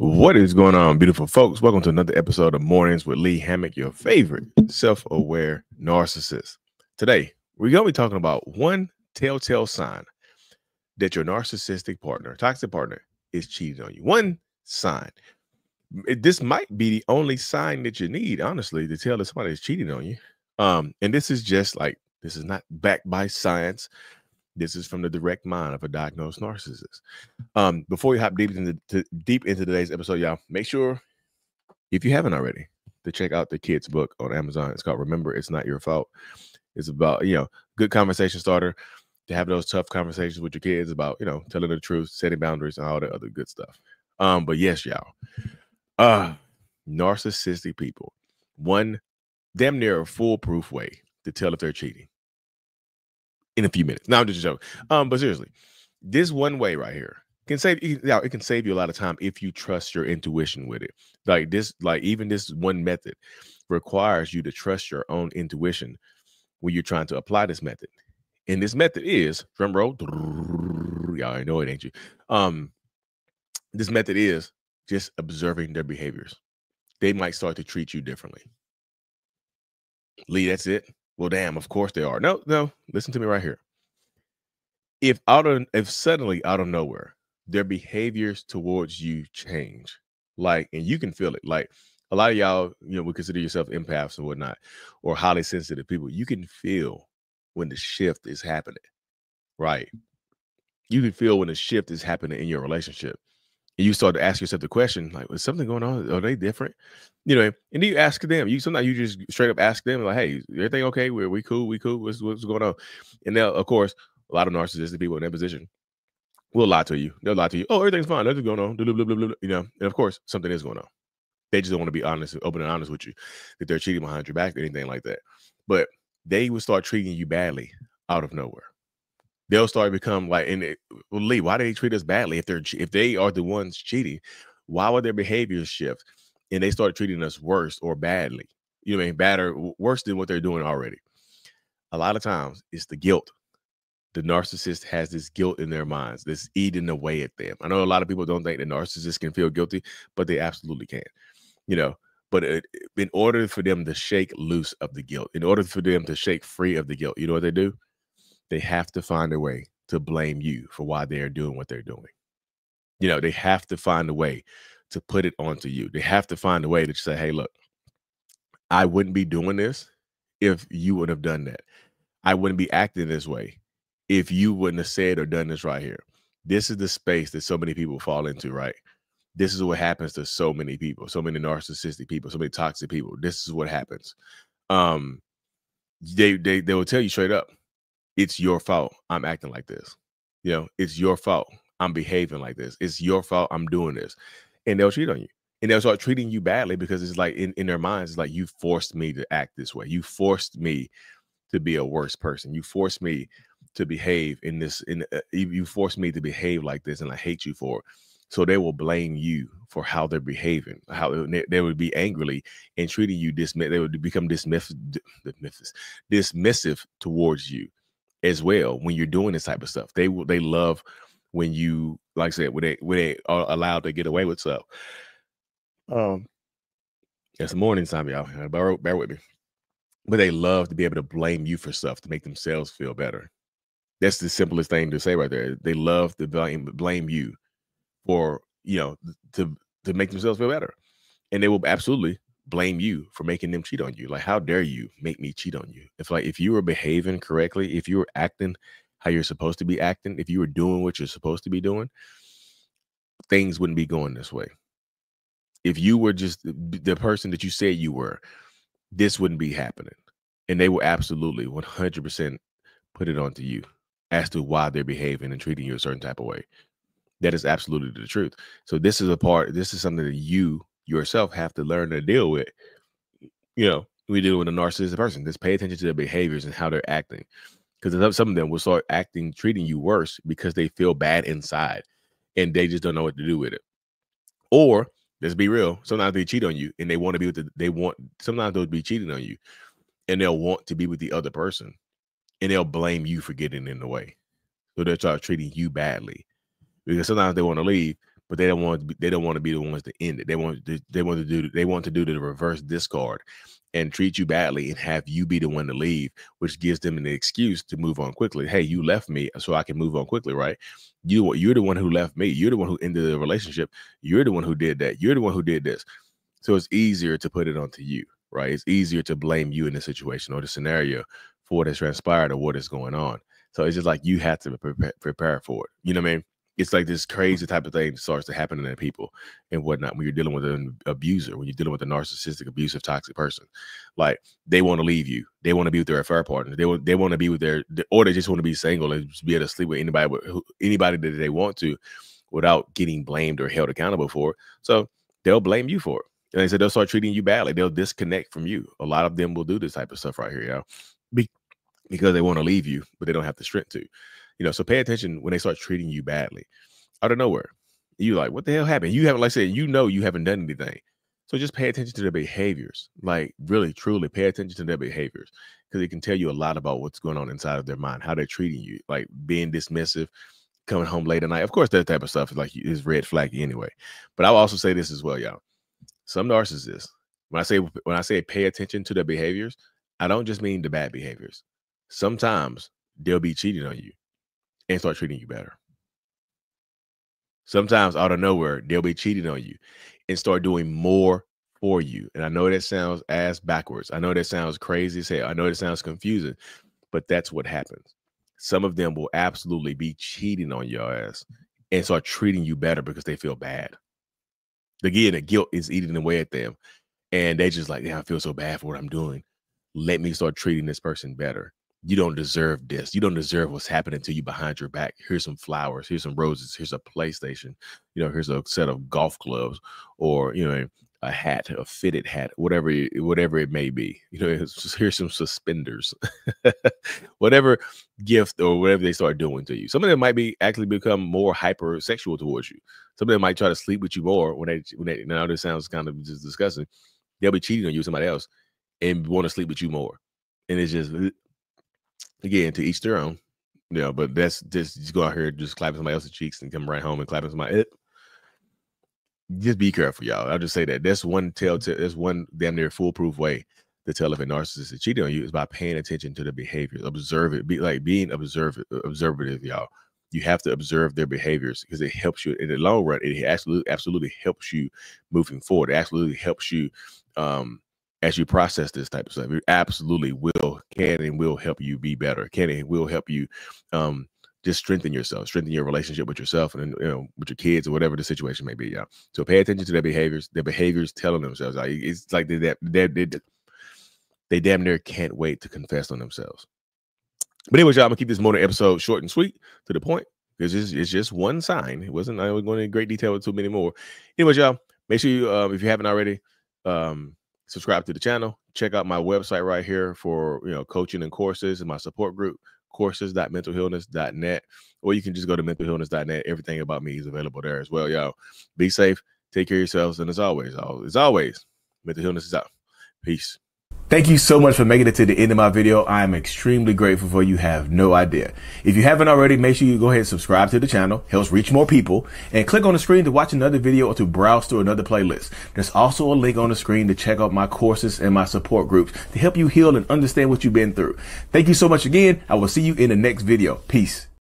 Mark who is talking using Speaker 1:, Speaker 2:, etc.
Speaker 1: What is going on, beautiful folks? Welcome to another episode of Mornings with Lee Hammock, your favorite self-aware narcissist. Today, we're going to be talking about one telltale sign that your narcissistic partner, toxic partner, is cheating on you. One sign. This might be the only sign that you need, honestly, to tell that somebody is cheating on you. And this is just like, this is not backed by science. This is from the direct mind of a diagnosed narcissist. Before we hop deep into today's episode, y'all, make sure, if you haven't already, to check out the kids' book on Amazon. It's called Remember It's Not Your Fault. It's about, good conversation starter to have those tough conversations with your kids about, telling the truth, setting boundaries, and all that other good stuff. But yes, y'all, narcissistic people, one damn near a foolproof way to tell if they're cheating in a few minutes. Now I'm just joking. But seriously, this one way right here can save you. It can save you a lot of time if you trust your intuition with it. Even this one method requires you to trust your own intuition when you're trying to apply this method. And this method is, drum roll, y'all know it, ain't you? This method is just observing their behaviors. They might start to treat you differently. Lee, that's it? Well, damn, of course they are. No, listen to me right here. If suddenly out of nowhere, their behaviors towards you change, and you can feel it. Like a lot of y'all, would consider yourself empaths and whatnot, or highly sensitive people. You can feel when the shift is happening, right? You can feel when the shift is happening in your relationship. And you start to ask yourself the question, like, is something going on? Are they different? And then you ask them. Sometimes you just straight up ask them, like, hey, everything okay? We cool? What's going on? And they'll, of course, a lot of narcissistic people in that position will lie to you. They'll lie to you. Oh, everything's fine. Nothing's going on. Blah, blah, blah, blah, and of course, something is going on. They just don't want to be honest, open and honest with you that they're cheating behind your back or anything like that. But they will start treating you badly out of nowhere. They'll start to become like, Lee, why do they treat us badly? If they are the ones cheating, why would their behaviors shift and they start treating us worse or badly? Worse than what they're doing already. A lot of times it's the guilt. The narcissist has this guilt in their minds that's eating away at them. I know a lot of people don't think the narcissist can feel guilty, but they absolutely can. But in order for them to shake loose of the guilt, in order for them to shake free of the guilt, you know what they do? They have to find a way to blame you for why they are doing what they're doing. They have to find a way to put it onto you. They have to find a way to say, hey, look, I wouldn't be doing this if you would have done that. I wouldn't be acting this way if you wouldn't have said or done this right here. This is the space that so many people fall into, right? This is what happens to so many people, so many narcissistic people, so many toxic people. This is what happens. They will tell you straight up, it's your fault I'm acting like this. It's your fault I'm behaving like this. It's your fault I'm doing this. And they'll cheat on you. And they'll start treating you badly because it's like in their minds, it's like, you forced me to act this way. You forced me to be a worse person. You forced me to behave you forced me to behave like this, and I hate you for it. So they will blame you for how they're behaving, how they would be angrily and treating you they would become dismissive towards you as well when you're doing this type of stuff. They love when you, like I said, when they are allowed to get away with stuff. It's morning time, y'all. Bear with me. But they love to be able to blame you for stuff to make themselves feel better. That's the simplest thing to say right there. They love to blame you for, to make themselves feel better. And they will absolutely blame you for making them cheat on you. Like, how dare you make me cheat on you? If you were behaving correctly, if you were acting how you're supposed to be acting, if you were doing what you're supposed to be doing, things wouldn't be going this way. If you were just the person that you said you were, this wouldn't be happening. And they will absolutely 100% put it onto you as to why they're behaving and treating you a certain type of way. That is absolutely the truth. So this is something that you yourself have to learn to deal with. We deal with a narcissistic person. Just pay attention to their behaviors and how they're acting. Because some of them will start treating you worse because they feel bad inside and they just don't know what to do with it. Or, let's be real, sometimes they cheat on you and they want to be sometimes they'll be cheating on you and they'll want to be with the other person and they'll blame you for getting in the way. So they'll start treating you badly because sometimes they want to leave, but they don't want to be the ones to end it. They want to do the reverse discard and treat you badly and have you be the one to leave, which gives them an excuse to move on quickly. Hey, you left me so I can move on quickly, right? You're the one who left me. You're the one who ended the relationship. You're the one who did that. You're the one who did this. So it's easier to put it onto you, right? It's easier to blame you in the situation or the scenario for what has transpired or what is going on. So it's just like you have to prepare for it. You know what I mean? It's like this crazy type of thing starts to happen to people and whatnot when you're dealing with an abuser, when you're dealing with a narcissistic, abusive, toxic person. Like, they want to leave you. They want to be with their affair partner. They want to be with or they just want to be single and just be able to sleep with anybody that they want to without getting blamed or held accountable for it. So they'll blame you for it. And they said they'll start treating you badly. They'll disconnect from you. A lot of them will do this type of stuff right here, y'all, because they want to leave you, but they don't have the strength to. So pay attention when they start treating you badly out of nowhere. You like, what the hell happened? You haven't, like I said, you haven't done anything. So just pay attention to their behaviors. Like, really, truly pay attention to their behaviors, because it can tell you a lot about what's going on inside of their mind, how they're treating you, like being dismissive, coming home late at night. Of course, that type of stuff is red flaggy anyway. But I will also say this as well, y'all. Some narcissists, when I say pay attention to their behaviors, I don't just mean the bad behaviors. Sometimes they'll be cheating on you and start treating you better. Sometimes out of nowhere, they'll be cheating on you and start doing more for you. And I know that sounds ass backwards. I know that sounds crazy. I know that sounds confusing, but that's what happens. Some of them will absolutely be cheating on your ass and start treating you better because they feel bad. Again, the guilt is eating away at them. And they just like, yeah, I feel so bad for what I'm doing. Let me start treating this person better. You don't deserve this. You don't deserve what's happening to you behind your back. Here's some flowers. Here's some roses. Here's a PlayStation. Here's a set of golf clubs, or, a hat, a fitted hat, whatever it may be. Here's some suspenders, whatever gift or whatever they start doing to you. Some of them might actually become more hypersexual towards you. Some of them might try to sleep with you more when they now this sounds kind of just disgusting. They'll be cheating on you with somebody else and want to sleep with you more. And it's just, again, to each their own, but that's just go out here, just clapping somebody else's cheeks and come right home and clapping somebody. Just be careful, y'all. I'll just say that. That's one damn near foolproof way to tell if a narcissist is cheating on you, is by paying attention to the behaviors. Observe it. Being observative, y'all. You have to observe their behaviors, because it helps you in the long run. It absolutely helps you moving forward. It absolutely helps you as you process this type of stuff. It absolutely can and will help you be better. Can and will help you just strengthen yourself, strengthen your relationship with yourself and with your kids, or whatever the situation may be, y'all. So pay attention to their behaviors telling themselves. Like, it's like they damn near can't wait to confess on themselves. But anyways, y'all, I'm gonna keep this morning episode short and sweet, to the point, because it's just one sign. I wasn't going into great detail with too many more. Anyways, y'all, make sure you, if you haven't already, subscribe to the channel. Check out my website right here for coaching and courses, and my support group, courses.mentalhealness.net, or you can just go to mentalhealness.net. Everything about me is available there as well, y'all. Be safe, take care of yourselves, and as always, mental healness is out. Peace. Thank you so much for making it to the end of my video. I am extremely grateful for you. Have no idea. If you haven't already, make sure you go ahead and subscribe to the channel. Helps reach more people. And click on the screen to watch another video or to browse through another playlist. There's also a link on the screen to check out my courses and my support groups to help you heal and understand what you've been through. Thank you so much again. I will see you in the next video. Peace.